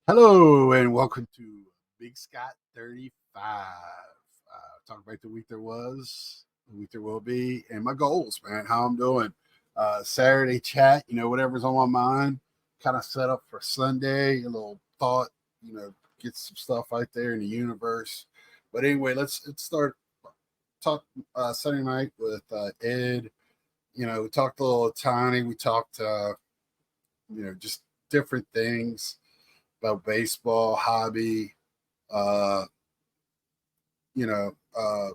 Hello and welcome to Big Scott 35. Talk about the week there was, the week there will be, and my goals, man. How I'm doing. Saturday chat, whatever's on my mind. Kind of set up for Sunday. A little thought, get some stuff out there in the universe. But anyway, let's start talk Sunday night with Ed. We talked a little tiny. We talked, just different things about baseball, hobby. Uh, it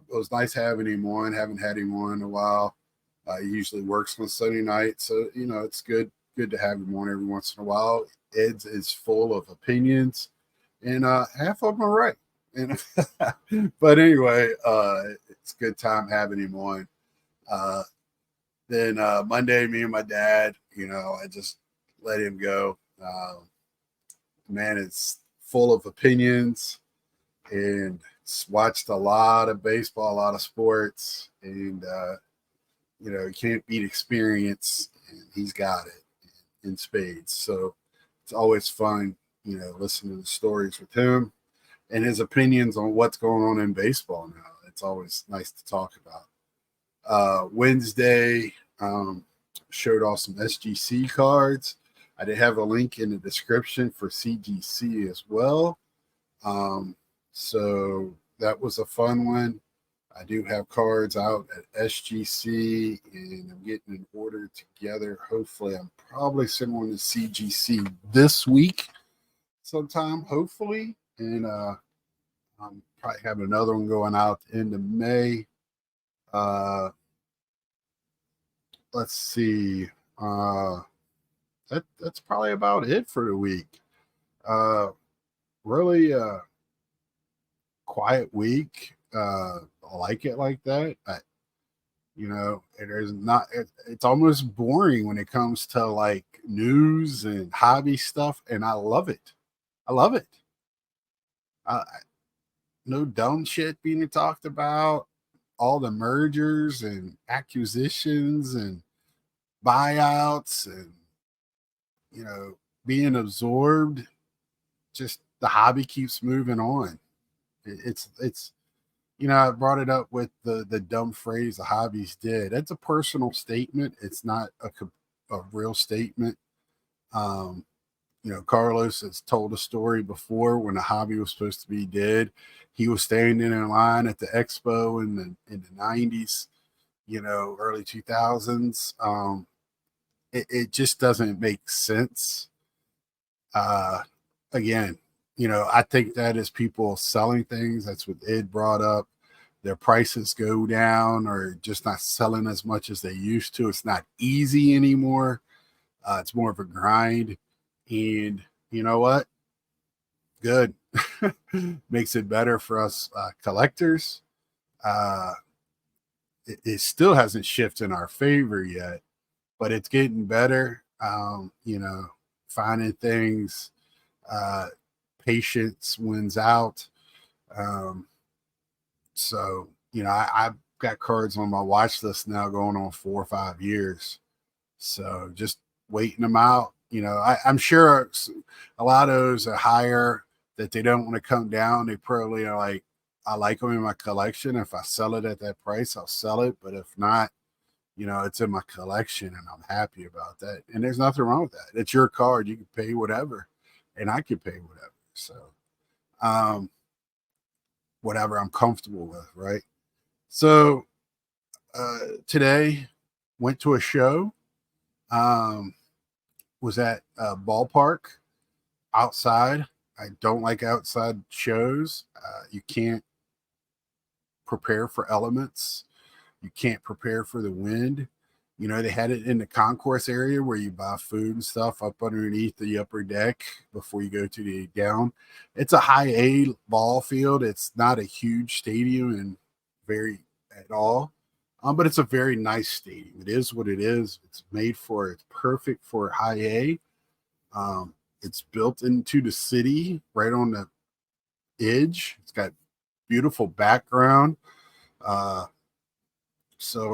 was nice having him on. Haven't had him on in a while. He usually works on Sunday night, so it's good to have him on every once in a while. Ed's is full of opinions, and half of them are right. And but anyway, it's a good time having him on. Uh, then Monday, me and my dad, I just let him go. Man, it's full of opinions and watched a lot of baseball, a lot of sports, and you can't beat experience, and he's got it in spades. So it's always fun, listening to the stories with him and his opinions on what's going on in baseball now. It's always nice to talk about. Wednesday, showed off some SGC cards. I did have a link in the description for CGC as well. So that was a fun one. I do have cards out at SGC, and I'm getting an order together. Hopefully, I'm probably sending one to CGC this week sometime, hopefully. And I'm probably having another one going out end of May. Let's see. That's probably about it for the week. Really quiet week. I like it like that. There's not. It's almost boring when it comes to like news and hobby stuff, and I love it. I love it. No dumb shit being talked about. All the mergers and acquisitions and buyouts and being absorbed. Just the hobby keeps moving on. It's I brought it up with the dumb phrase the hobbies did. It's a personal statement. It's not a real statement. Um, Carlos has told a story before when the hobby was supposed to be dead. He was standing in line at the expo in the 90s, early 2000s. It just doesn't make sense. Uh, Again, I think that is people selling things. That's what Ed brought up. Their prices go down or just not selling as much as they used to. It's not easy anymore. It's more of a grind. And you know what? Good. Makes it better for us collectors. Uh, it still hasn't shifted in our favor yet, but it's getting better. Finding things. Uh, Patience wins out. Um, so, I've got cards on my watch list now going on 4 or 5 years. So just waiting them out. I'm sure a lot of those are higher that they don't want to come down. They probably are like, I like them in my collection. If I sell it at that price, I'll sell it. But if not, it's in my collection and I'm happy about that. And there's nothing wrong with that. It's your card. You can pay whatever and I can pay whatever. So, um, whatever I'm comfortable with, right? So, today went to a show, um, was at a ballpark outside. I don't like outside shows. You can't prepare for elements. You can't prepare for the wind. They had it in the concourse area where you buy food and stuff up underneath the upper deck before you go to the down. It's a high A ball field. It's not a huge stadium and very at all. But it's a very nice stadium. It is what it is. It's perfect for high A. It's built into the city right on the edge. It's got beautiful background. Uh, it's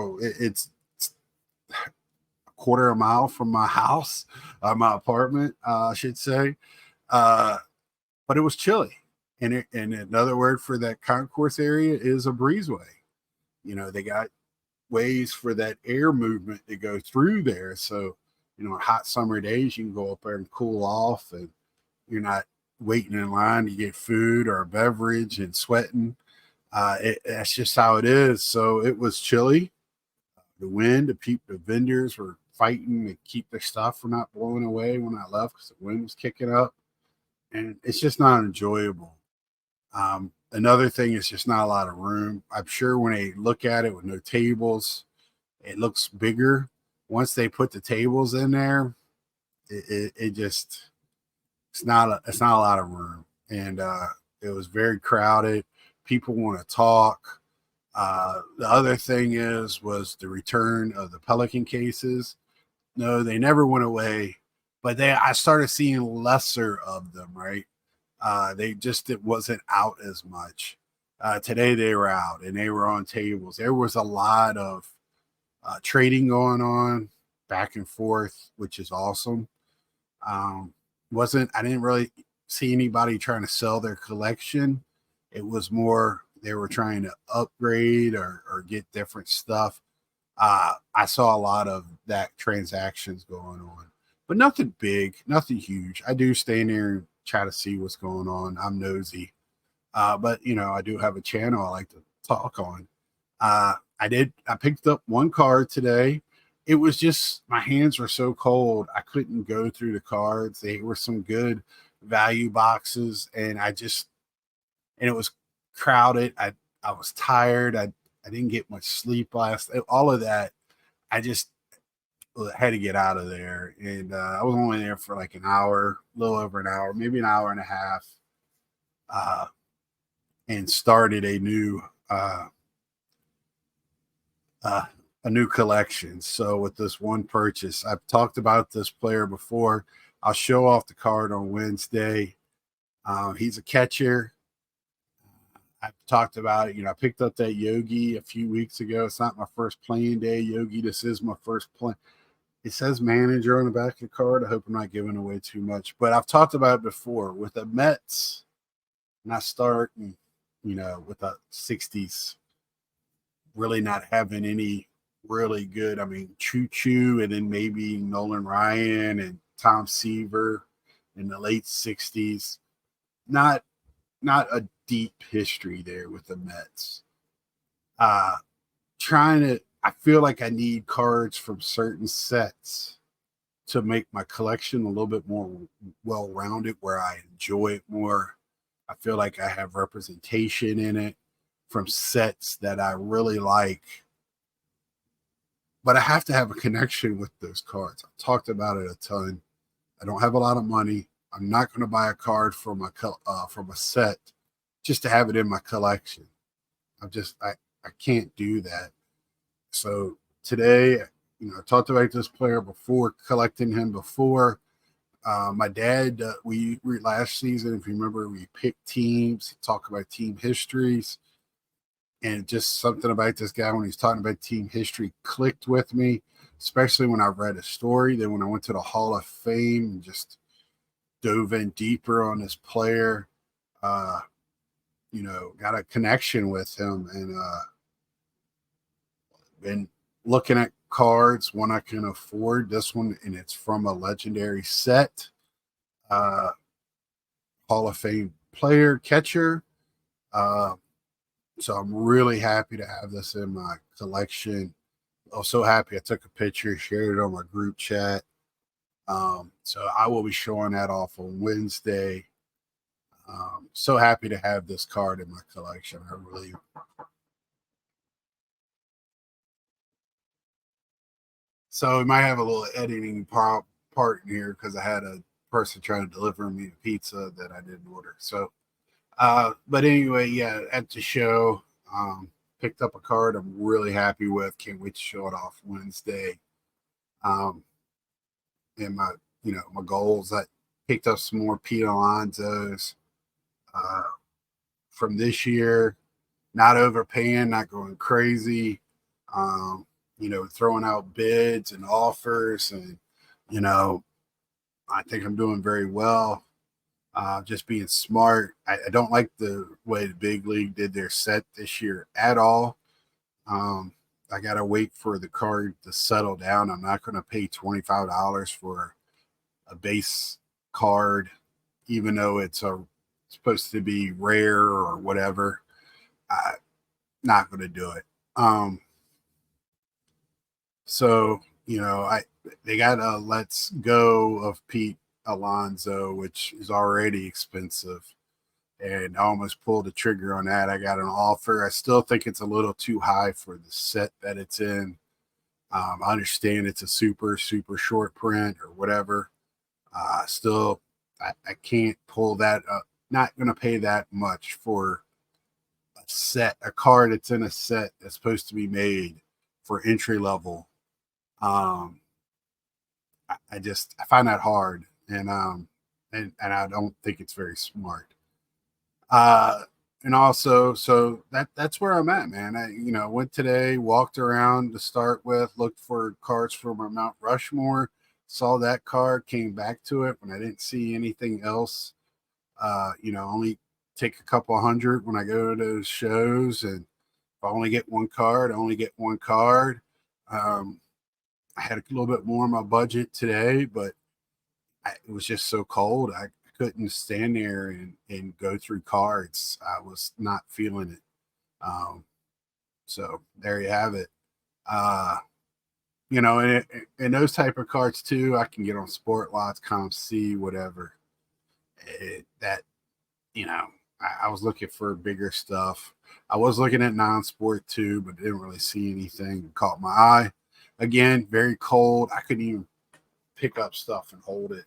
a quarter of a mile from my house, my apartment, I should say. Uh, but it was chilly. And another word for that concourse area is a breezeway. They got ways for that air movement to go through there. So, on hot summer days, you can go up there and cool off, and you're not waiting in line to get food or a beverage and sweating. That's just how it is. So it was chilly. The wind, the vendors were fighting to keep their stuff from not blowing away when I left because the wind was kicking up, and it's just not enjoyable. Another thing is just not a lot of room. I'm sure when they look at it with no tables, it looks bigger. Once they put the tables in there, it just it's not a lot of room, and it was very crowded. People want to talk. The other thing was the return of the Pelican cases. No, they never went away, but I started seeing lesser of them. Right, it wasn't out as much. Today they were out and they were on tables. There was a lot of trading going on back and forth, which is awesome. I didn't really see anybody trying to sell their collection. It was more they were trying to upgrade or get different stuff. I saw a lot of that transactions going on, but nothing big, nothing huge. I do stand there and try to see what's going on. I'm nosy. But I do have a channel I like to talk on. I picked up one card today. It was just my hands were so cold. I couldn't go through the cards. They were some good value boxes, and it was crowded. I was tired. I didn't get much sleep all of that. I just had to get out of there. And I was only there for like an hour, a little over an hour, maybe an hour and a half. And started a new collection. So with this one purchase, I've talked about this player before. I'll show off the card on Wednesday. He's a catcher. I've talked about it. I picked up that Yogi a few weeks ago. It's not my first playing day, Yogi. This is my first play. It says manager on the back of the card. I hope I'm not giving away too much. But I've talked about it before with the Mets. And I start, with the 60s, really not having any really good. I mean, Choo Choo, and then maybe Nolan Ryan and Tom Seaver in the late 60s. Not a deep history there with the Mets. I feel like I need cards from certain sets to make my collection a little bit more well-rounded, where I enjoy it more. I feel like I have representation in it from sets that I really like, but I have to have a connection with those cards. I've talked about it a ton. I don't have a lot of money. I'm not going to buy a card from a set just to have it in my collection. I can't do that. So today, I talked about this player before, collecting him before. My dad, we last season, if you remember, we picked teams, talk about team histories, and just something about this guy when he's talking about team history clicked with me, especially when I read a story. Then when I went to the Hall of Fame and just dove in deeper on this player, got a connection with him, and been looking at cards, one I can afford. This one, and it's from a legendary set. Hall of Fame player, catcher. So I'm really happy to have this in my collection. I'm so happy I took a picture, shared it on my group chat. So I will be showing that off on Wednesday. So happy to have this card in my collection. I really. So we might have a little editing part in here because I had a person trying to deliver me a pizza that I didn't order. So, but anyway, yeah, at the show, picked up a card I'm really happy with. Can't wait to show it off Wednesday. And my goals, I picked up some more Pete Alonso's from this year. Not overpaying, not going crazy. Throwing out bids and offers, and I think I'm doing very well. just being smart. I don't like the way the big league did their set this year at all. I gotta wait for the card to settle down. I'm not gonna pay $25 for a base card, even though supposed to be rare or whatever. I'm not gonna do it. So they got a Let's Go of Pete Alonso, which is already expensive, and I almost pulled the trigger on that. I got an offer. I still think it's a little too high for the set that it's in. I understand it's a super, super short print or whatever. Still, I can't pull that up. Not going to pay that much for a card that's in a set that's supposed to be made for entry level. I find that hard, and I don't think it's very smart. And also, so that's where I'm at, man. I went today, walked around to start with, looked for cards for my Mount Rushmore, saw that card, came back to it when I didn't see anything else. Only take a couple hundred when I go to those shows, and if I only get one card, I only get one card. I had a little bit more in my budget today, but it was just so cold. I couldn't stand there and go through cards. I was not feeling it. So there you have it. And those type of cards too, I can get on Sport Lots, ComC, whatever. That I was looking for bigger stuff. I was looking at non-sport too, but didn't really see anything that caught my eye. Again, very cold. I couldn't even pick up stuff and hold it.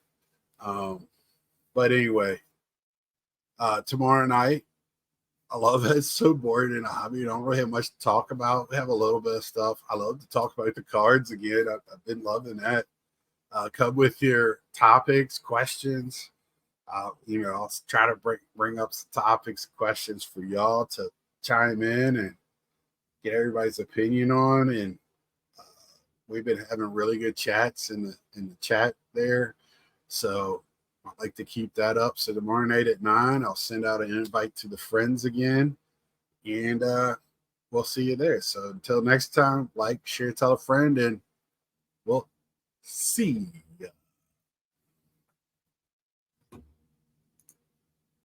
But anyway, tomorrow night, I love it. It's so boring in a hobby. You don't really have much to talk about. We have a little bit of stuff. I love to talk about the cards again. I've been loving that. Come with your topics, questions. I'll try to bring up some topics, questions for y'all to chime in and get everybody's opinion on. And we've been having really good chats in the chat there. So I'd like to keep that up. So tomorrow night at 9, I'll send out an invite to the friends again, and we'll see you there. So until next time, like, share, tell a friend, and we'll see.